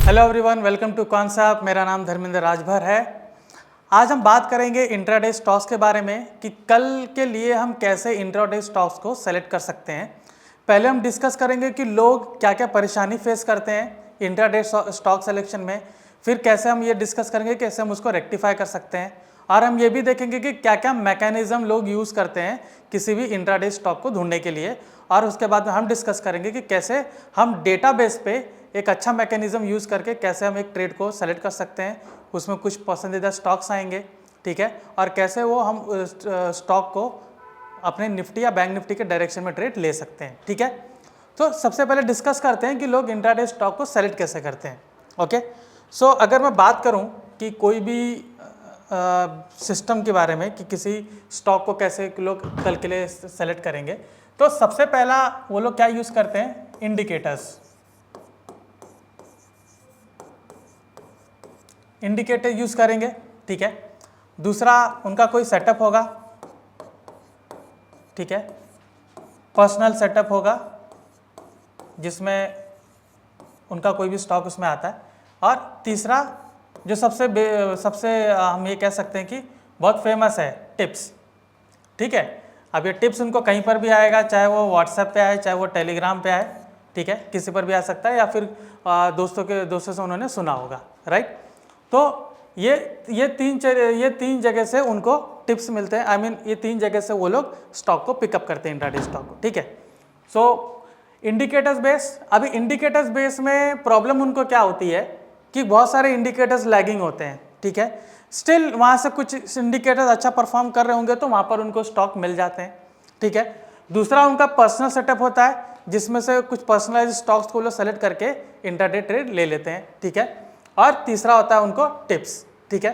Hello everyone, welcome to concept. मेरा नाम धर्मेंद्र राजभर है। आज हम बात करेंगे इंट्राडे स्टॉक्स के बारे में कि कल के लिए हम कैसे इंट्राडे स्टॉक्स को सेलेक्ट कर सकते हैं। पहले हम डिस्कस करेंगे कि लोग क्या क्या परेशानी फेस करते हैं इंट्राडे स्टॉक सिलेक्शन में, फिर कैसे हम ये डिस्कस करेंगे कैसे हम उसको रेक्टिफाई कर सकते हैं, और हम ये भी देखेंगे कि क्या क्या मैकेनिज्म लोग यूज़ करते हैं किसी भी इंट्राडे स्टॉक को ढूंढने के लिए। और उसके बाद हम डिस्कस करेंगे कि कैसे हम डेटाबेस पे एक अच्छा मैकेनिज्म यूज़ करके कैसे हम एक ट्रेड को सेलेक्ट कर सकते हैं, उसमें कुछ पसंदीदा स्टॉक्स आएंगे, ठीक है, और कैसे वो हम स्टॉक को अपने निफ्टी या बैंक निफ्टी के डायरेक्शन में ट्रेड ले सकते हैं, ठीक है। तो सबसे पहले डिस्कस करते हैं कि लोग इंट्राडे स्टॉक को सेलेक्ट कैसे करते हैं। ओके, सो अगर मैं बात करूं कि कोई भी सिस्टम के बारे में कि किसी स्टॉक को कैसे लोग कल के लिए सेलेक्ट करेंगे, तो सबसे पहला वो लोग क्या यूज़ करते हैं, इंडिकेटर यूज़ करेंगे, ठीक है। दूसरा उनका कोई सेटअप होगा, ठीक है, पर्सनल सेटअप होगा जिसमें उनका कोई भी स्टॉक उसमें आता है। और तीसरा जो सबसे हम ये कह सकते हैं कि बहुत फेमस है, टिप्स, ठीक है। अब ये टिप्स उनको कहीं पर भी आएगा, चाहे वो व्हाट्सएप पे आए, चाहे वो टेलीग्राम पे आए, ठीक है, किसी पर भी आ सकता है, या फिर दोस्तों से उन्होंने सुना होगा, राइट। तो ये तीन जगह से उनको टिप्स मिलते हैं। आई मीन ये तीन जगह से वो लोग स्टॉक को पिकअप करते हैं, इंट्राडे स्टॉक को, ठीक है। सो इंडिकेटर्स बेस, अभी इंडिकेटर्स बेस में प्रॉब्लम उनको क्या होती है कि बहुत सारे इंडिकेटर्स लैगिंग होते हैं, ठीक है। स्टिल वहाँ से कुछ इंडिकेटर्स अच्छा परफॉर्म कर रहे होंगे तो वहाँ पर उनको स्टॉक मिल जाते हैं, ठीक है। दूसरा उनका पर्सनल सेटअप होता है जिसमें से कुछ पर्सनलाइज स्टॉक्स को लोग सेलेक्ट करके इंट्राडे ट्रेड ले लेते हैं, ठीक है। और तीसरा होता है उनको टिप्स, ठीक है।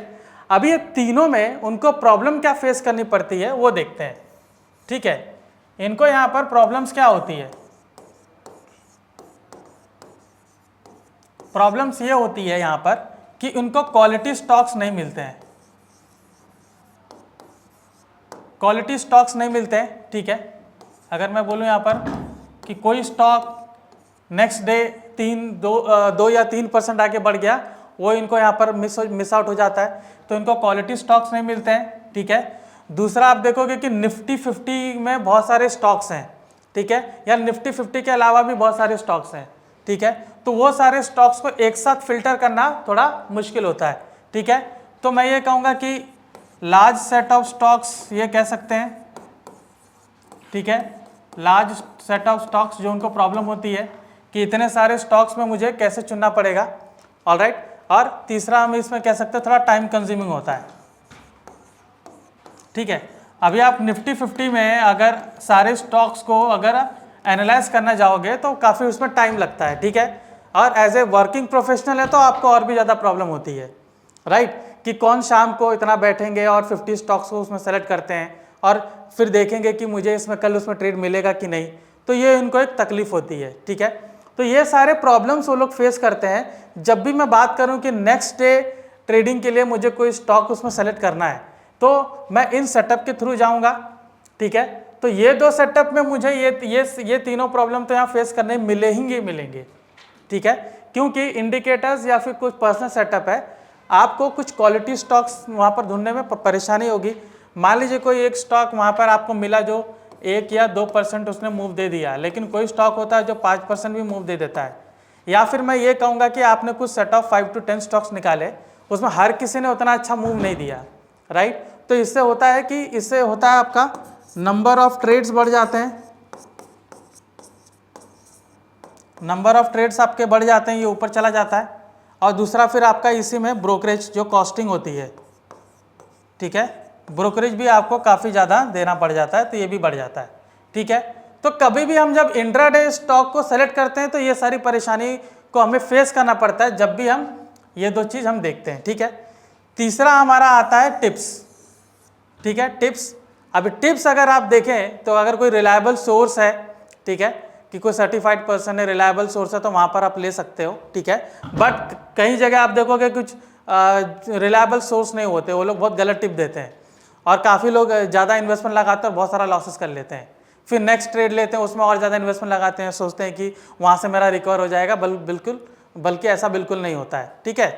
अभी ये तीनों में उनको प्रॉब्लम क्या फेस करनी पड़ती है वो देखते हैं, ठीक है। इनको यहाँ पर प्रॉब्लम्स क्या होती है, प्रॉब्लम्स ये होती है यहाँ पर कि उनको क्वालिटी स्टॉक्स नहीं मिलते हैं, क्वालिटी स्टॉक्स नहीं मिलते हैं, ठीक है। अगर मैं बोलूँ यहाँ पर कि कोई स्टॉक नेक्स्ट डे 2 या 3% आगे बढ़ गया, वो इनको यहाँ पर मिस आउट हो जाता है, तो इनको क्वालिटी स्टॉक्स नहीं मिलते हैं, ठीक है। दूसरा आप देखोगे कि निफ्टी 50 में बहुत सारे स्टॉक्स हैं, ठीक है, या निफ्टी 50 के अलावा भी बहुत सारे स्टॉक्स हैं, ठीक है। तो वो सारे स्टॉक्स को एक साथ फिल्टर करना थोड़ा मुश्किल होता है, ठीक है। तो मैं ये कहूँगा कि लार्ज सेट ऑफ स्टॉक्स ये कह सकते हैं, ठीक है, लार्ज सेट ऑफ स्टॉक्स जो उनको प्रॉब्लम होती है कि इतने सारे स्टॉक्स में मुझे कैसे चुनना पड़ेगा, ऑलराइट। और तीसरा हम इसमें कह सकते हैं थोड़ा टाइम कंज्यूमिंग होता है, ठीक है। अभी आप निफ्टी 50 में अगर सारे स्टॉक्स को अगर एनालाइज करना जाओगे तो काफ़ी उसमें टाइम लगता है, ठीक है। और एज ए वर्किंग प्रोफेशनल है तो आपको और भी ज़्यादा प्रॉब्लम होती है, राइट, कि कौन शाम को इतना बैठेंगे और 50 स्टॉक्स को उसमें सेलेक्ट करते हैं और फिर देखेंगे कि मुझे इसमें कल उसमें ट्रेड मिलेगा कि नहीं, तो ये उनको एक तकलीफ होती है, ठीक है। तो ये सारे प्रॉब्लम्स वो लोग फेस करते हैं। जब भी मैं बात करूं कि नेक्स्ट डे ट्रेडिंग के लिए मुझे कोई स्टॉक उसमें सेलेक्ट करना है तो मैं इन सेटअप के थ्रू जाऊंगा, ठीक है। तो ये दो सेटअप में मुझे ये तीनों प्रॉब्लम तो यहाँ फेस करने मिलेंगे, ठीक है, क्योंकि इंडिकेटर्स या फिर कुछ पर्सनल सेटअप है, आपको कुछ क्वालिटी स्टॉक्स वहाँ पर ढूंढने में परेशानी होगी। मान लीजिए कोई एक स्टॉक वहाँ पर आपको मिला जो 1 या 2% उसने मूव दे दिया, लेकिन कोई स्टॉक होता है जो 5% भी मूव दे देता है। या फिर मैं ये कहूँगा कि आपने कुछ सेट ऑफ 5 to 10 स्टॉक्स निकाले, उसमें हर किसी ने उतना अच्छा मूव नहीं दिया, राइट। तो इससे होता है आपका नंबर ऑफ ट्रेड्स बढ़ जाते हैं, नंबर ऑफ ट्रेड्स आपके बढ़ जाते हैं, ये ऊपर चला जाता है। और दूसरा फिर आपका इसी में ब्रोकरेज जो कॉस्टिंग होती है, ठीक है, ब्रोकरेज भी आपको काफ़ी ज़्यादा देना पड़ जाता है, तो ये भी बढ़ जाता है, ठीक है। तो कभी भी हम जब इंट्राडे स्टॉक को सेलेक्ट करते हैं तो ये सारी परेशानी को हमें फेस करना पड़ता है जब भी हम ये दो चीज़ हम देखते हैं, ठीक है। तीसरा हमारा आता है टिप्स, ठीक है, टिप्स। अभी टिप्स अगर आप देखें तो अगर कोई रिलायबल सोर्स है, ठीक है, कि कोई सर्टिफाइड पर्सन है, रिलायबल सोर्स है, तो वहाँ पर आप ले सकते हो, ठीक है। बट कई जगह आप देखोगे कुछ रिलायबल सोर्स नहीं होते, वो लोग बहुत गलत टिप देते हैं और काफ़ी लोग ज़्यादा इन्वेस्टमेंट लगाते हैं और बहुत सारा लॉसेस कर लेते हैं। फिर नेक्स्ट ट्रेड लेते हैं, उसमें और ज़्यादा इन्वेस्टमेंट लगाते हैं, सोचते हैं कि वहाँ से मेरा रिकवर हो जाएगा, बिल्कुल बल्कि ऐसा बिल्कुल नहीं होता है, ठीक है।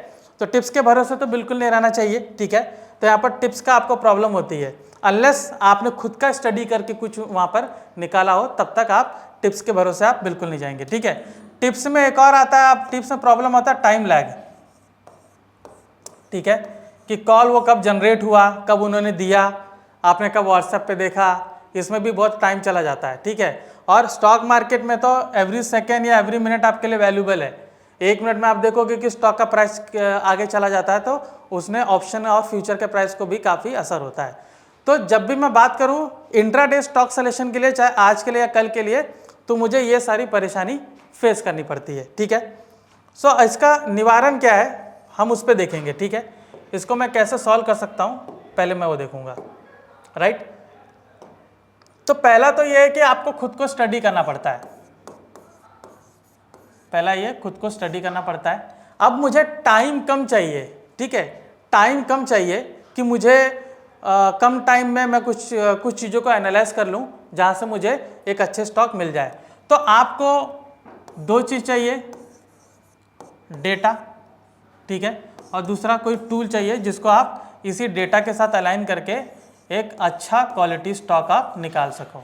तो टिप्स के भरोसे तो बिल्कुल नहीं रहना चाहिए, ठीक है। तो यहाँ पर टिप्स का आपको प्रॉब्लम होती है, अनलेस आपने खुद का स्टडी करके कुछ वहाँ पर निकाला हो, तब तक आप टिप्स के भरोसे आप बिल्कुल नहीं जाएंगे, ठीक है। टिप्स में एक और आता है, आप टिप्स में प्रॉब्लम होता है टाइम लैग, ठीक है, कि कॉल वो कब जनरेट हुआ, कब उन्होंने दिया, आपने कब व्हाट्सएप पे देखा, इसमें भी बहुत टाइम चला जाता है, ठीक है। और स्टॉक मार्केट में तो एवरी सेकेंड या एवरी मिनट आपके लिए वैल्यूबल है। 1 मिनट में आप देखोगे कि स्टॉक का प्राइस आगे चला जाता है, तो उसने ऑप्शन और फ्यूचर के प्राइस को भी काफ़ी असर होता है। तो जब भी मैं बात करूं इंट्राडे स्टॉक सिलेक्शन के लिए, चाहे आज के लिए या कल के लिए, तो मुझे ये सारी परेशानी फेस करनी पड़ती है, ठीक है। सो इसका निवारण क्या है, हम उस पर देखेंगे, ठीक है। इसको मैं कैसे सॉल्व कर सकता हूँ, पहले मैं वो देखूंगा, राइट। तो पहला तो ये है कि आपको खुद को स्टडी करना पड़ता है, पहला ये खुद को स्टडी करना पड़ता है। अब मुझे टाइम कम चाहिए, ठीक है, टाइम कम चाहिए कि मुझे कम टाइम में मैं कुछ चीज़ों को एनालाइज कर लूँ जहाँ से मुझे एक अच्छे स्टॉक मिल जाए। तो आपको 2 चीज़ चाहिए, डेटा, ठीक है, और दूसरा कोई टूल चाहिए जिसको आप इसी डेटा के साथ अलाइन करके एक अच्छा क्वालिटी स्टॉक आप निकाल सको,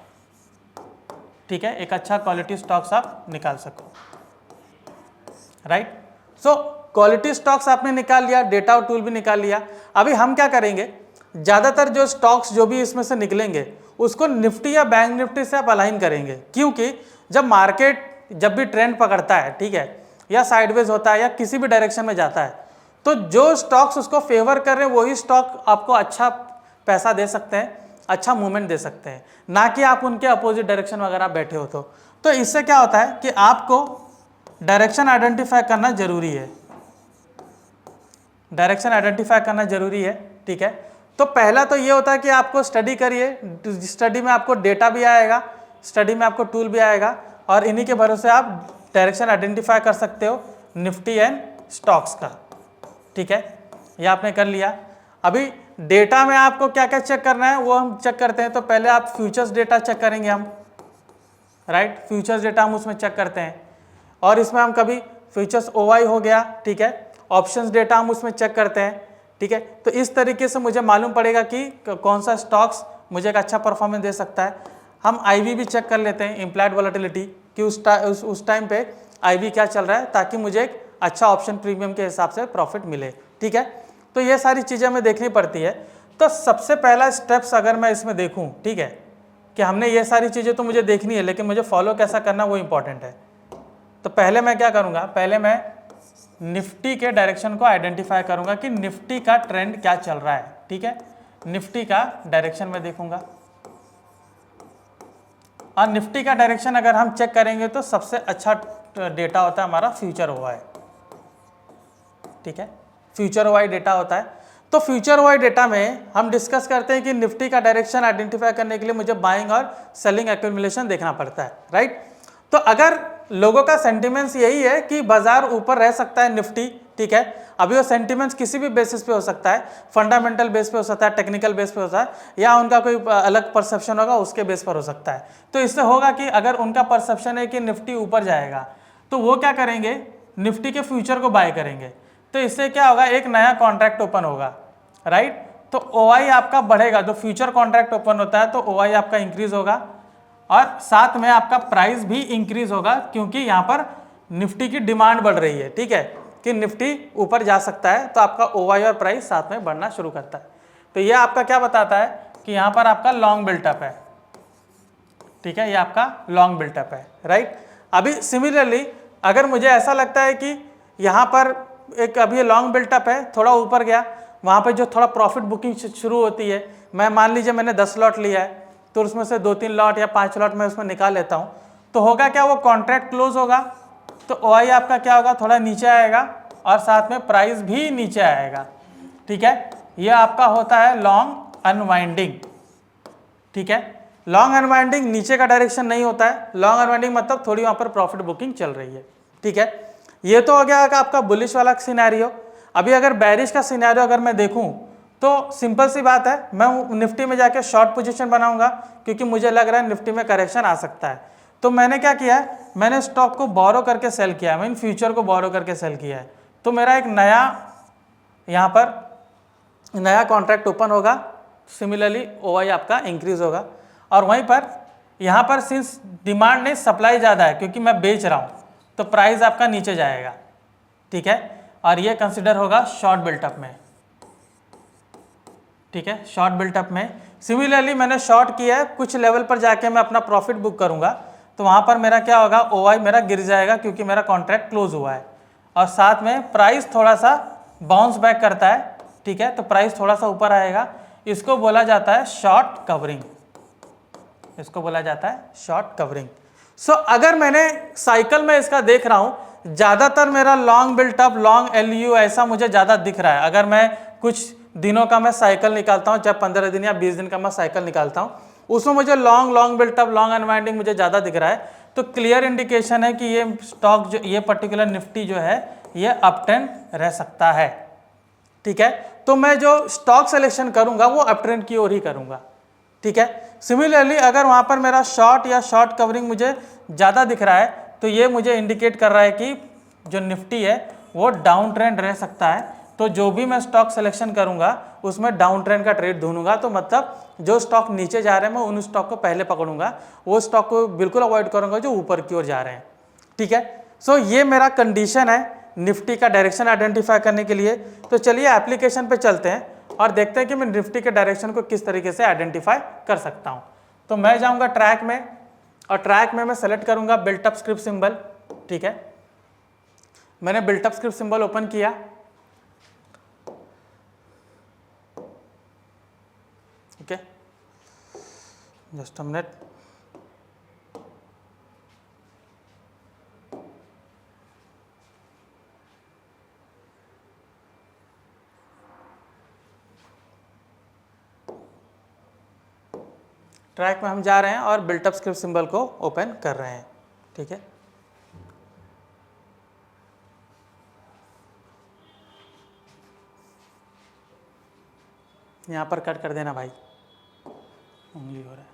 ठीक है, एक अच्छा क्वालिटी स्टॉक्स आप निकाल सको, राइट। सो क्वालिटी स्टॉक्स आपने निकाल लिया, डेटा और टूल भी निकाल लिया। अभी हम क्या करेंगे, ज़्यादातर जो स्टॉक्स जो भी इसमें से निकलेंगे उसको निफ्टी या बैंक निफ्टी से आप अलाइन करेंगे, क्योंकि जब मार्केट जब भी ट्रेंड पकड़ता है, ठीक है, या साइडवेज होता है या किसी भी डायरेक्शन में जाता है, तो जो स्टॉक्स उसको फेवर कर रहे हैं वही स्टॉक आपको अच्छा पैसा दे सकते हैं, अच्छा मूवमेंट दे सकते हैं, ना कि आप उनके अपोजिट डायरेक्शन वगैरह बैठे हो। तो इससे क्या होता है कि आपको डायरेक्शन आइडेंटिफाई करना जरूरी है, डायरेक्शन आइडेंटिफाई करना जरूरी है, ठीक है। तो पहला तो ये होता है कि आपको स्टडी करिए, स्टडी में आपको डेटा भी आएगा, स्टडी में आपको टूल भी आएगा, और इन्हीं के भरोसे आप डायरेक्शन आइडेंटिफाई कर सकते हो निफ्टी एंड स्टॉक्स का, ठीक है। ये आपने कर लिया। अभी डेटा में आपको क्या क्या चेक करना है वो हम चेक करते हैं। तो पहले आप फ्यूचर्स डेटा चेक करेंगे हम, राइट, फ्यूचर्स डेटा हम उसमें चेक करते हैं, और इसमें हम कभी फ्यूचर्स OI हो गया, ठीक है, ऑप्शंस डेटा हम उसमें चेक करते हैं, ठीक है। तो इस तरीके से मुझे मालूम पड़ेगा कि कौन सा स्टॉक्स मुझे एक अच्छा परफॉर्मेंस दे सकता है। हम IV भी चेक कर लेते हैं, इम्प्लाइड वॉलेटिलिटी, कि उस टाइम पे IV क्या चल रहा है, ताकि मुझे एक अच्छा ऑप्शन प्रीमियम के हिसाब से प्रॉफिट मिले, ठीक है। तो ये सारी चीज़ें हमें देखनी पड़ती है। तो सबसे पहला स्टेप्स अगर मैं इसमें देखूँ, ठीक है, कि हमने ये सारी चीज़ें तो मुझे देखनी है, लेकिन मुझे फॉलो कैसा करना वो इम्पॉर्टेंट है। तो पहले मैं क्या करूँगा, पहले मैं निफ्टी के डायरेक्शन को आइडेंटिफाई करूँगा कि निफ्टी का ट्रेंड क्या चल रहा है, ठीक है, निफ्टी का डायरेक्शन में देखूँगा। और निफ्टी का डायरेक्शन अगर हम चेक करेंगे तो सबसे अच्छा डेटा होता है हमारा फ्यूचर OI, ठीक है, फ्यूचर OI डेटा होता है। तो फ्यूचर OI डेटा में हम डिस्कस करते हैं कि निफ्टी का डायरेक्शन आइडेंटिफाई करने के लिए मुझे बाइंग और सेलिंग एक्यूमुलेशन देखना पड़ता है, राइट। तो अगर लोगों का सेंटिमेंट्स यही है कि बाजार ऊपर रह सकता है निफ्टी, ठीक है, अभी वो सेंटिमेंट्स किसी भी बेसिस पे हो सकता है, फंडामेंटल बेस पे हो सकता है, टेक्निकल बेस पे हो सकता है, या उनका कोई अलग परसेप्शन होगा उसके बेस पर हो सकता है। तो इससे होगा कि अगर उनका परसेप्शन है कि निफ्टी ऊपर जाएगा, तो वो क्या करेंगे, निफ्टी के फ्यूचर को बाय करेंगे। तो इससे क्या होगा, एक नया कॉन्ट्रैक्ट ओपन होगा, राइट। तो OI आपका बढ़ेगा, जो फ्यूचर कॉन्ट्रैक्ट ओपन होता है तो OI आपका इंक्रीज होगा, और साथ में आपका प्राइस भी इंक्रीज होगा, क्योंकि यहाँ पर निफ्टी की डिमांड बढ़ रही है, ठीक है, कि निफ्टी ऊपर जा सकता है, तो आपका OI और प्राइस साथ में बढ़ना शुरू करता है। तो ये आपका क्या बताता है कि यहाँ पर आपका लॉन्ग बिल्टअप है, ठीक है, ये आपका लॉन्ग बिल्टअप है, राइट। अभी सिमिलरली अगर मुझे ऐसा लगता है कि यहाँ पर एक अभी लॉन्ग बिल्टअप है, थोड़ा ऊपर गया, वहाँ पे जो थोड़ा प्रॉफिट बुकिंग शुरू होती है, मैं मान लीजिए मैंने 10 लॉट लिया है, तो उसमें से 2-3 लॉट या 5 लॉट मैं उसमें निकाल लेता हूँ, तो होगा क्या, वो कॉन्ट्रैक्ट क्लोज होगा, तो OI आपका क्या होगा, थोड़ा नीचे आएगा, और साथ में प्राइस भी नीचे आएगा, ठीक है। ये आपका होता है लॉन्ग अनवाइंडिंग, ठीक है। लॉन्ग अनवाइंडिंग नीचे का डायरेक्शन नहीं होता है, लॉन्ग अनवाइंडिंग मतलब थोड़ी वहाँ पर प्रॉफिट बुकिंग चल रही है, ठीक है। ये तो हो गया आपका बुलिश वाला सिनेरियो। अभी अगर बैरिश का सिनेरियो अगर मैं देखूँ, तो सिंपल सी बात है, मैं निफ्टी में जाके शॉर्ट पोजीशन बनाऊंगा, क्योंकि मुझे लग रहा है निफ्टी में करेक्शन आ सकता है। तो मैंने क्या किया है, मैंने स्टॉक को बोरो करके सेल किया है, मीन फ्यूचर को बोरो करके सेल किया है। तो मेरा एक नया यहाँ पर नया कॉन्ट्रैक्ट ओपन होगा, सिमिलरली OI आपका इंक्रीज होगा, और वहीं पर यहाँ पर सिंस डिमांड नहीं सप्लाई ज़्यादा है क्योंकि मैं बेच रहा हूँ तो प्राइस आपका नीचे जाएगा, ठीक है। और ये कंसिडर होगा शॉर्ट बिल्टअप में, ठीक है, शॉर्ट बिल्टअप में। सिमिलरली मैंने शॉर्ट किया है, कुछ लेवल पर जाके मैं अपना प्रॉफिट बुक करूंगा तो वहाँ पर मेरा क्या होगा, OI मेरा गिर जाएगा क्योंकि मेरा कॉन्ट्रैक्ट क्लोज हुआ है, और साथ में प्राइस थोड़ा सा बाउंस बैक करता है, ठीक है, तो प्राइस थोड़ा सा ऊपर आएगा। इसको बोला जाता है शॉर्ट कवरिंग, इसको बोला जाता है शॉर्ट कवरिंग। सो अगर मैंने साइकिल में इसका देख रहा हूँ, ज़्यादातर मेरा लॉन्ग बिल्टअप, लॉन्ग LU ऐसा मुझे ज़्यादा दिख रहा है। अगर मैं कुछ दिनों का मैं साइकिल निकालता हूँ, चाहे 15 दिन या 20 दिन का मैं साइकिल निकालता हूँ, उसमें मुझे लॉन्ग बिल्टअप, लॉन्ग अनवाइंडिंग मुझे ज़्यादा दिख रहा है, तो क्लियर इंडिकेशन है कि ये स्टॉक जो ये पर्टिकुलर निफ्टी जो है ये अप ट्रेंड रह सकता है, ठीक है। तो मैं जो स्टॉक सिलेक्शन करूँगा वो अप ट्रेंड की ओर ही करूँगा, ठीक है। सिमिलरली अगर वहाँ पर मेरा शॉर्ट या शॉर्ट कवरिंग मुझे ज़्यादा दिख रहा है तो ये मुझे इंडिकेट कर रहा है कि जो निफ्टी है वो डाउन ट्रेंड रह सकता है। तो जो भी मैं स्टॉक सिलेक्शन करूंगा उसमें डाउन ट्रेंड का ट्रेड ढूंढूंगा, तो मतलब जो स्टॉक नीचे जा रहे हैं मैं उन स्टॉक को पहले पकड़ूंगा, वो स्टॉक को बिल्कुल अवॉइड करूंगा जो ऊपर की ओर जा रहे हैं, ठीक है। सो ये मेरा कंडीशन है निफ्टी का डायरेक्शन आइडेंटिफाई करने के लिए। तो चलिए एप्लीकेशन पे चलते हैं और देखते हैं कि मैं निफ्टी के डायरेक्शन को किस तरीके से आइडेंटिफाई कर सकता हूँ। तो मैं जाऊँगा ट्रैक में, और ट्रैक में मैं सेलेक्ट करूँगा बिल्टअप स्क्रिप्ट सिंबल, ठीक है। मैंने बिल्टअप स्क्रिप्ट सिंबल ओपन किया, okay, just a minute. Track में हम जा रहे हैं और बिल्टअप स्क्रिप्ट सिंबल को ओपन कर रहे हैं, ठीक है। यहाँ पर कट कर देना भाई, उंगली हो रहा है।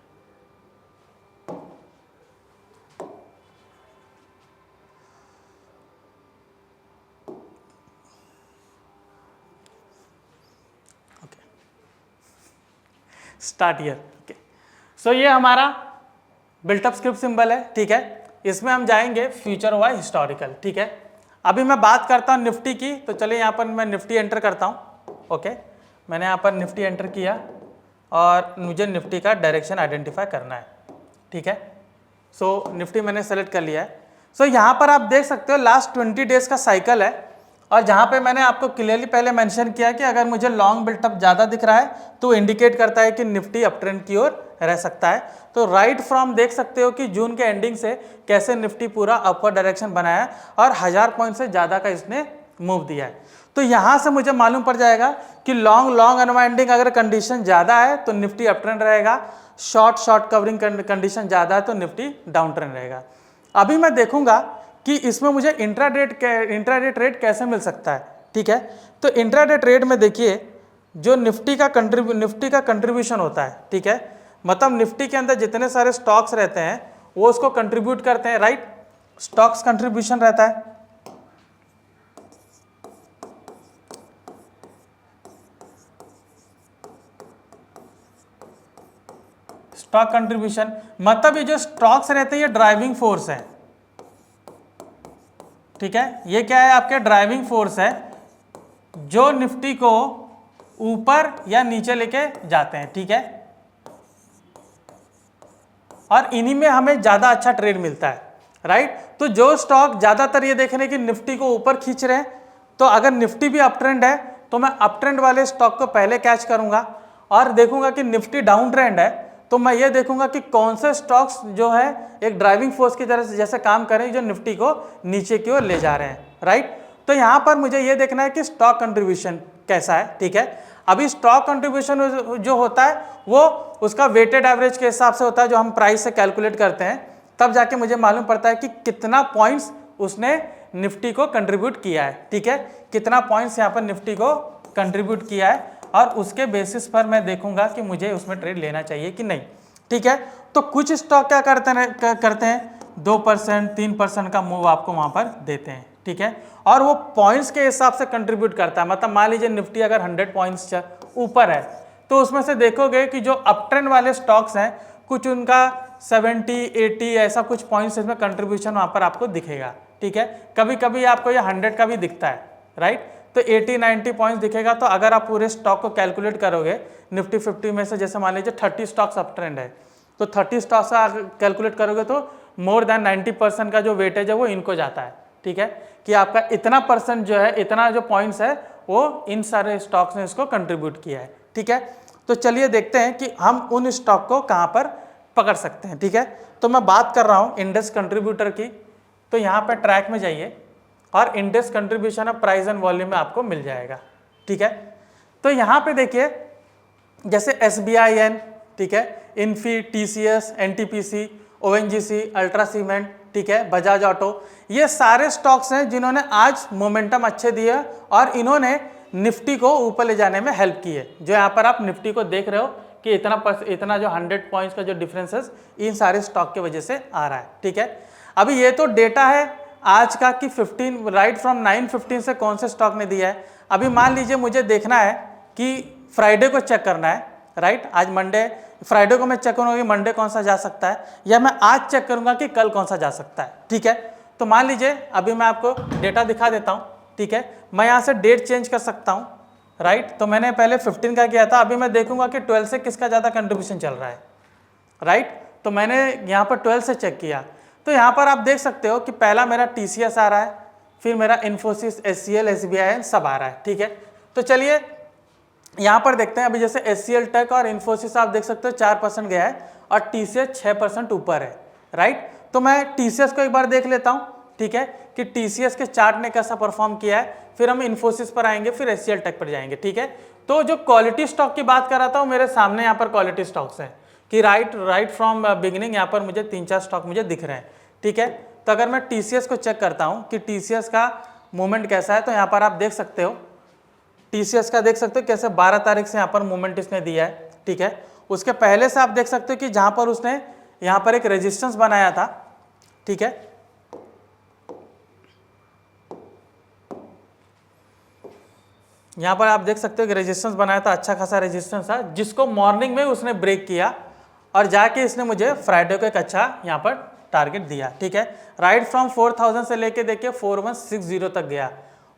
Okay, start year, okay. So ये हमारा बिल्टअप स्क्रिप्ट सिंबल है, ठीक है। इसमें हम जाएंगे फ्यूचर वाई हिस्टोरिकल, ठीक है। अभी मैं बात करता हूँ निफ्टी की, तो चलिए यहाँ पर मैं निफ्टी एंटर करता हूँ, ओके। मैंने यहाँ पर निफ्टी एंटर किया और मुझे निफ्टी का डायरेक्शन आइडेंटिफाई करना है, ठीक है। सो निफ्टी मैंने सेलेक्ट कर लिया है। सो यहाँ पर आप देख सकते हो लास्ट 20 डेज का साइकिल है, और जहाँ पे मैंने आपको क्लियरली पहले मेंशन किया कि अगर मुझे लॉन्ग बिल्टअप ज़्यादा दिख रहा है तो इंडिकेट करता है कि निफ्टी अप ट्रेंड की ओर रह सकता है। तो राइट फ्रॉम देख सकते हो कि जून के एंडिंग से कैसे निफ्टी पूरा अपवर्ड डायरेक्शन बनाया और 1000 पॉइंट से ज़्यादा का इसने मूव दिया है। तो यहाँ से मुझे मालूम पड़ जाएगा कि लॉन्ग अनवाइंडिंग अगर कंडीशन ज़्यादा है तो निफ्टी अप ट्रेंड रहेगा, शॉर्ट कवरिंग कंडीशन ज़्यादा है तो निफ्टी डाउन ट्रेंड रहेगा। अभी मैं देखूंगा कि इसमें मुझे इंट्राडे ट्रेड कैसे मिल सकता है, ठीक है। तो इंट्राडे ट्रेड में देखिए जो निफ्टी का कंट्रीब्यूशन होता है, ठीक है, मतलब निफ्टी के अंदर जितने सारे स्टॉक्स रहते हैं वो उसको कंट्रीब्यूट करते हैं, राइट। स्टॉक्स कंट्रीब्यूशन रहता है, स्टॉक कंट्रीब्यूशन मतलब ये जो स्टॉक्स रहते हैं ये ड्राइविंग फोर्स है, ठीक है। ये क्या है, आपके ड्राइविंग फोर्स है जो निफ्टी को ऊपर या नीचे लेके जाते हैं, ठीक है। और इन्हीं में हमें ज़्यादा अच्छा ट्रेड मिलता है, राइट। तो जो स्टॉक ज़्यादातर ये देख रहे हैं कि निफ्टी को ऊपर खींच रहे हैं, तो अगर निफ्टी भी अप ट्रेंड है तो मैं अप ट्रेंड वाले स्टॉक को पहले कैच करूंगा, और देखूंगा कि निफ्टी डाउन ट्रेंड है तो मैं ये देखूंगा कि कौन से स्टॉक्स जो है एक ड्राइविंग फोर्स की तरह से जैसे काम करें जो निफ्टी को नीचे की ओर ले जा रहे हैं, राइट। तो यहाँ पर मुझे ये देखना है कि स्टॉक कंट्रीब्यूशन कैसा है, ठीक है। अभी स्टॉक कंट्रीब्यूशन जो होता है वो उसका वेटेड एवरेज के हिसाब से होता है जो हम प्राइस से कैलकुलेट करते हैं, तब जाके मुझे मालूम पड़ता है कि कितना पॉइंट्स उसने निफ्टी को कंट्रीब्यूट किया है, ठीक है। कितना पॉइंट्स यहाँ पर निफ्टी को कंट्रीब्यूट किया है और उसके बेसिस पर मैं देखूंगा कि मुझे उसमें ट्रेड लेना चाहिए कि नहीं, ठीक है। तो कुछ स्टॉक क्या करते हैं 2%, 3% का मूव आपको वहाँ पर देते हैं, ठीक है। और वो पॉइंट्स के हिसाब से कंट्रीब्यूट करता है, मतलब मान लीजिए निफ्टी अगर 100 पॉइंट्स ऊपर है तो उसमें से देखोगे कि जो अप ट्रेंड वाले स्टॉक्स हैं कुछ उनका 70, 80 ऐसा कुछ पॉइंट्स इसमें कंट्रीब्यूशन वहाँ पर आपको दिखेगा, ठीक है। कभी कभी आपको ये 100 का भी दिखता है, राइट। तो 80, 90 पॉइंट्स दिखेगा। तो अगर आप पूरे स्टॉक को कैलकुलेट करोगे निफ्टी 50 में से, जैसे मान लीजिए 30 स्टॉक्स अप ट्रेंड है, तो 30 स्टॉक्स का कैलकुलेट करोगे तो मोर देन 90% का जो वेटेज है वो इनको जाता है, ठीक है। कि आपका इतना परसेंट जो है, इतना जो पॉइंट्स है वो इन सारे स्टॉक्स ने इसको कंट्रीब्यूट किया है, ठीक है। तो चलिए देखते हैं कि हम उन स्टॉक को कहाँ पर पकड़ सकते हैं, ठीक है। तो मैं बात कर रहा हूँ इंडेक्स कंट्रीब्यूटर की। तो यहाँ पर ट्रैक में जाइए और index contribution of price and volume में आपको मिल जाएगा, ठीक है। तो यहाँ पे देखिए जैसे SBIN, ठीक है, Infy, TCS, NTPC, ONGC, ultra cement, ठीक है, बजाज ऑटो, ये सारे स्टॉक्स हैं जिन्होंने आज मोमेंटम अच्छे दिए और इन्होंने निफ्टी को ऊपर ले जाने में हेल्प की है। जो यहाँ पर आप निफ्टी को देख रहे हो कि इतना जो 100 पॉइंट्स का जो डिफरेंस है इन सारे स्टॉक की वजह से आ रहा है, ठीक है। अभी ये तो डेटा है आज का कि 15 राइट फ्रॉम 9:15 से कौन से स्टॉक ने दिया है। अभी मान लीजिए मुझे देखना है कि फ्राइडे को चेक करना है, राइट। आज मंडे, फ्राइडे को मैं चेक करूँगा कि मंडे कौन सा जा सकता है, या मैं आज चेक करूँगा कि कल कौन सा जा सकता है, ठीक है। तो मान लीजिए अभी मैं आपको डेटा दिखा देता हूँ, ठीक है। मैं यहाँ से डेट चेंज कर सकता हूँ, राइट। तो मैंने पहले 15 का किया था, अभी मैं देखूंगा कि 12 से किसका ज़्यादा कंट्रीब्यूशन चल रहा है, राइट। तो मैंने यहाँ पर 12 से चेक किया, तो यहाँ पर आप देख सकते हो कि पहला मेरा TCS आ रहा है, फिर मेरा इन्फोसिस, SCL, SBIN सब आ रहा है, ठीक है। तो चलिए यहाँ पर देखते हैं। अभी जैसे SCL टेक और इन्फोसिस आप देख सकते हो 4% गया है और TCS 6% ऊपर है, राइट। तो मैं TCS को एक बार देख लेता हूँ, ठीक है, कि TCS के चार्ट ने कैसा परफॉर्म किया है, फिर हम इन्फोसिस पर आएंगे, फिर SCL टेक पर जाएंगे, ठीक है। तो जो क्वालिटी स्टॉक की बात कर रहा था वो मेरे सामने यहाँ पर क्वालिटी स्टॉक्स हैं कि राइट फ्रॉम बिगिनिंग यहाँ पर मुझे 3-4 स्टॉक मुझे दिख रहे हैं, ठीक है। तो अगर मैं TCS को चेक करता हूँ कि TCS का मूवमेंट कैसा है, तो यहाँ पर आप देख सकते हो TCS का, देख सकते हो कैसे 12 तारीख से यहाँ पर मूवमेंट इसने दिया है, ठीक है। उसके पहले से आप देख सकते हो कि जहाँ पर उसने यहाँ पर एक रेजिस्टेंस बनाया था, ठीक है। यहाँ पर आप देख सकते हो कि रेजिस्टेंस बनाया था, अच्छा खासा रेजिस्टेंस था, जिसको मॉर्निंग में उसने ब्रेक किया और जाके इसने मुझे फ्राइडे को एक अच्छा यहाँ पर टारगेट दिया, ठीक है। राइट फ्रॉम 4000 से लेके देखिए 4160 तक गया,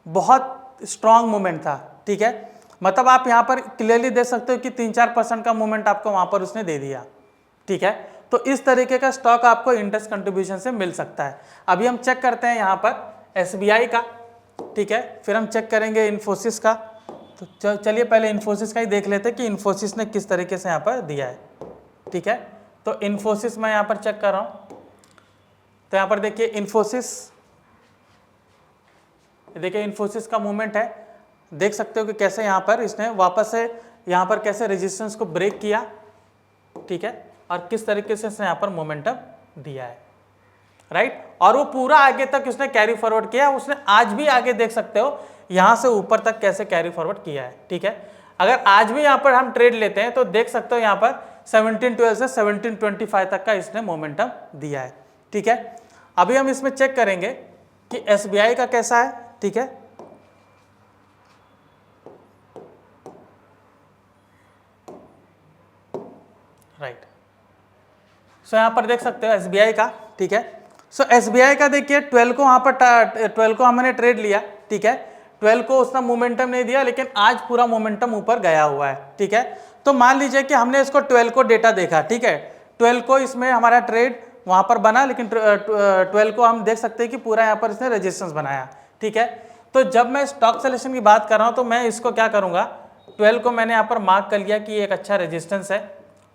बहुत स्ट्रॉन्ग मूवमेंट था, ठीक है। मतलब आप यहाँ पर क्लियरली देख सकते हो कि 3-4% का मूवमेंट आपको वहाँ पर उसने दे दिया, ठीक है। तो इस तरीके का स्टॉक आपको इंडेक्स कंट्रीब्यूशन से मिल सकता है। अभी हम चेक करते हैं यहाँ पर SBI का, ठीक है, फिर हम चेक करेंगे इन्फोसिस का। तो चलिए पहले इन्फोसिस का ही देख लेते हैं कि इन्फोसिस ने किस तरीके से यहाँ पर दिया है, ठीक है। तो इन्फोसिस मैं यहाँ पर चेक कर रहा हूँ, तो यहाँ पर देखिए इन्फोसिस, देखिए इन्फोसिस का मूवमेंट है, देख सकते हो कि कैसे यहाँ पर इसने वापस से यहाँ पर कैसे रेजिस्टेंस को ब्रेक किया, ठीक है, और किस तरीके से इसने यहाँ पर मोमेंटम दिया है, राइट। और वो पूरा आगे तक उसने कैरी फॉरवर्ड किया, उसने आज भी आगे देख सकते हो यहाँ से ऊपर तक कैसे कैरी फॉरवर्ड किया है, ठीक है। अगर आज भी यहाँ पर हम ट्रेड लेते हैं तो देख सकते हो यहाँ पर 1712 से 1725 तक का इसने मोमेंटम दिया है, ठीक है। अभी हम इसमें चेक करेंगे कि SBI का कैसा है, ठीक है। राइट, सो यहाँ पर देख सकते हो SBI का, ठीक है। सो SBI का देखिए 12 को वहाँ पर 12 को हमने ट्रेड लिया, ठीक है। 12 को उसने मोमेंटम नहीं दिया, लेकिन आज पूरा मोमेंटम ऊपर गया हुआ है, ठीक है। तो मान लीजिए कि हमने इसको 12 को डेटा देखा, ठीक है, 12 को इसमें हमारा ट्रेड वहाँ पर बना, लेकिन 12 को हम देख सकते हैं कि पूरा यहाँ पर इसने रेजिस्टेंस बनाया, ठीक है। तो जब मैं स्टॉक सिलेक्शन की बात कर रहा हूँ तो मैं इसको क्या करूँगा, 12 को मैंने यहाँ पर मार्क कर लिया कि एक अच्छा रेजिस्टेंस है,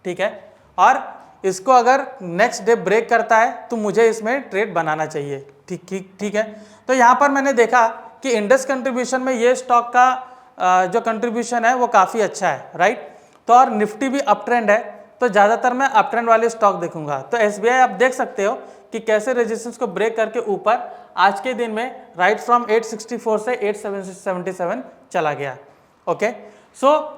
ठीक है। और इसको अगर नेक्स्ट डे ब्रेक करता है तो मुझे इसमें ट्रेड बनाना चाहिए, ठीक है। तो यहाँ पर मैंने देखा कि इंडेक्स कंट्रीब्यूशन में ये स्टॉक का जो कंट्रीब्यूशन है वो काफ़ी अच्छा है, राइट। तो और निफ्टी भी अप ट्रेंड है, तो ज़्यादातर मैं अप ट्रेंड वाले स्टॉक देखूंगा। तो SBI आप देख सकते हो कि कैसे रेजिस्टेंस को ब्रेक करके ऊपर आज के दिन में राइट फ्रॉम 864 से 877 चला गया, ओके। सो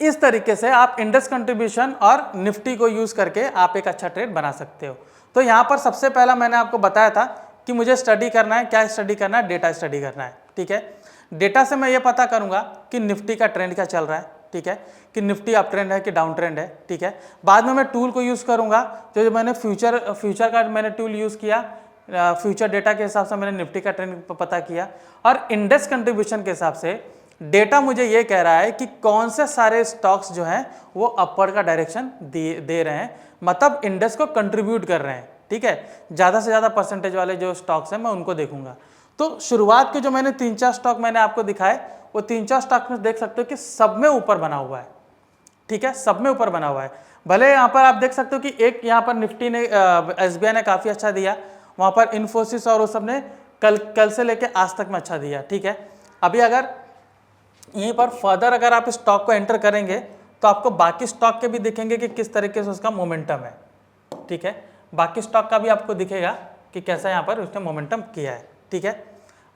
इस तरीके से आप इंडेक्स कंट्रीब्यूशन और निफ्टी को यूज़ करके आप एक अच्छा ट्रेड बना सकते हो। तो यहाँ पर सबसे पहला मैंने आपको बताया था कि मुझे स्टडी करना है, क्या स्टडी करना है, डेटा स्टडी करना है, ठीक है। डेटा से मैं ये पता करूँगा कि निफ्टी का ट्रेंड क्या चल रहा है, ठीक है, कि निफ्टी अप ट्रेंड है कि डाउन ट्रेंड है, ठीक है। बाद में मैं टूल को यूज़ करूँगा, जो मैंने फ्यूचर का मैंने टूल यूज़ किया, फ्यूचर डेटा के हिसाब से मैंने निफ्टी का ट्रेंड पता किया, और इंडेक्स कंट्रीब्यूशन के हिसाब से डेटा मुझे ये कह रहा है कि कौन से सारे स्टॉक्स जो हैं वो अपवर्ड का डायरेक्शन दे रहे हैं, मतलब इंडेक्स को कंट्रीब्यूट कर रहे हैं, ठीक है। ज़्यादा से ज़्यादा परसेंटेज वाले जो स्टॉक्स हैं मैं उनको देखूंगा। तो शुरुआत के जो मैंने 3-4 स्टॉक मैंने आपको दिखाए, वो 3-4 स्टॉक में देख सकते हो कि सब में ऊपर बना हुआ है, ठीक है, सब में ऊपर बना हुआ है। भले यहाँ पर आप देख सकते हो कि एक यहाँ पर निफ्टी ने SBI ने काफ़ी अच्छा दिया, वहाँ पर इन्फोसिस और वो सब ने कल से लेके आज तक में अच्छा दिया, ठीक है। अभी अगर यहीं पर फर्दर अगर आप स्टॉक को एंटर करेंगे तो आपको बाकी स्टॉक के भी दिखेंगे कि किस तरीके से उसका मोमेंटम है, ठीक है। बाकी स्टॉक का भी आपको दिखेगा कि कैसा यहाँ पर उसने मोमेंटम किया है, ठीक है।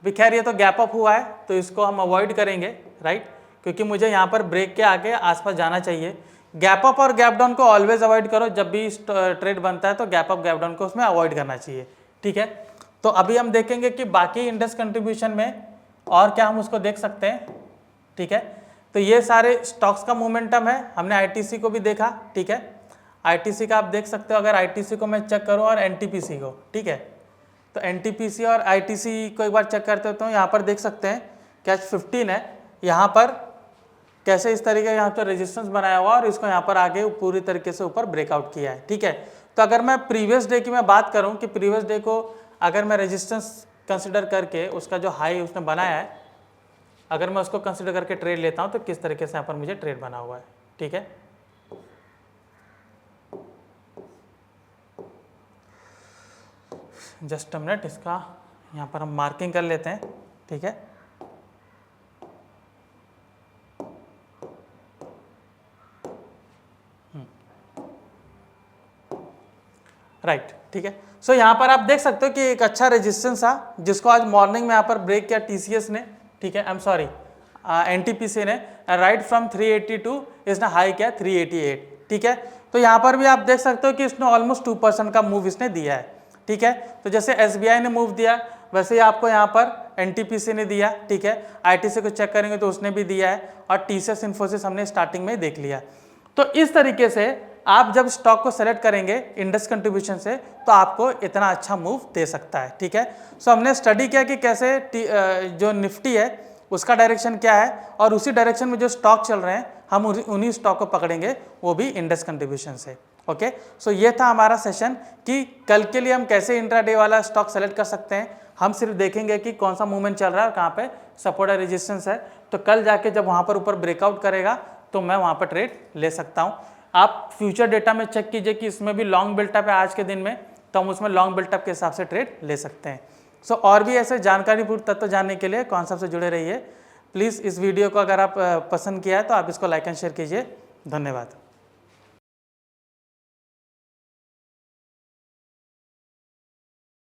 अभी खैर ये तो गैप अप हुआ है तो इसको हम अवॉइड करेंगे, राइट, क्योंकि मुझे यहाँ पर ब्रेक के आगे आसपास जाना चाहिए। गैप अप और गैप डाउन को ऑलवेज अवॉइड करो, जब भी ट्रेड बनता है तो गैप अप गैप डाउन को उसमें अवॉइड करना चाहिए, ठीक है। तो अभी हम देखेंगे कि बाकी इंडेक्स कंट्रीब्यूशन में और क्या हम उसको देख सकते हैं, ठीक है। तो ये सारे स्टॉक्स का मोमेंटम है, हमने ITC को भी देखा, ठीक है। ITC का आप देख सकते हो, अगर ITC को मैं चेक करूँ और NTPC को, ठीक है, तो NTPC और ITC को एक बार चेक करते हो तो यहाँ पर देख सकते हैं कैच 15 है, यहाँ पर कैसे इस तरीके यहाँ पर रेजिस्टेंस बनाया हुआ और इसको यहाँ पर आगे पूरी तरीके से ऊपर ब्रेकआउट किया है, ठीक है। तो अगर मैं प्रीवियस डे की मैं बात करूँ कि प्रीवियस डे को अगर मैं रेजिस्टेंस कंसिडर करके उसका जो हाई उसने बनाया है, अगर मैं उसको कंसिडर करके ट्रेड लेता हूँ तो किस तरीके से यहाँ पर मुझे ट्रेड बना हुआ है, ठीक है। जस्ट अ मिनट, इसका यहाँ पर हम मार्किंग कर लेते हैं, ठीक है। राइट, ठीक है। सो यहाँ पर आप देख सकते हो कि एक अच्छा रेजिस्टेंस था जिसको आज मॉर्निंग में यहाँ पर ब्रेक किया TCS ने, ठीक है, आई एम सॉरी NTPC ने, राइट फ्रॉम 382 इसने हाई किया 388, ठीक है। तो यहाँ पर भी आप देख सकते हो कि इसने ऑलमोस्ट 2% का मूव इसने दिया है, ठीक है। तो जैसे SBI ने मूव दिया वैसे ही आपको यहाँ पर NTPC ने दिया, ठीक है। ITC को चेक करेंगे तो उसने भी दिया है, और TCS इन्फोसिस हमने स्टार्टिंग में देख लिया। तो इस तरीके से आप जब स्टॉक को सेलेक्ट करेंगे इंडेक्स कंट्रीब्यूशन से तो आपको इतना अच्छा मूव दे सकता है, ठीक है। सो हमने स्टडी किया कि कैसे जो निफ्टी है उसका डायरेक्शन क्या है, और उसी डायरेक्शन में जो स्टॉक चल रहे हैं हम उन्हीं स्टॉक को पकड़ेंगे, वो भी इंडेक्स कंट्रीब्यूशन से, ओके। सो ये था हमारा सेशन कि कल के लिए हम कैसे इंट्राडे वाला स्टॉक सेलेक्ट कर सकते हैं। हम सिर्फ देखेंगे कि कौन सा मूवमेंट चल रहा है और कहाँ पे सपोर्ट और रेजिस्टेंस है, तो कल जाके जब वहाँ पर ऊपर ब्रेकआउट करेगा तो मैं वहाँ पर ट्रेड ले सकता हूँ। आप फ्यूचर डेटा में चेक कीजिए कि इसमें भी लॉन्ग बिल्टअप है आज के दिन में, तो हम उसमें लॉन्ग बिल्टअप के हिसाब से ट्रेड ले सकते हैं। सो और भी ऐसे जानकारीपूर्ण तत्व जानने के लिए कॉन्सेप्ट से जुड़े रहिए। प्लीज़ इस वीडियो को अगर आप पसंद किया है तो आप इसको लाइक एंड शेयर कीजिए। धन्यवाद।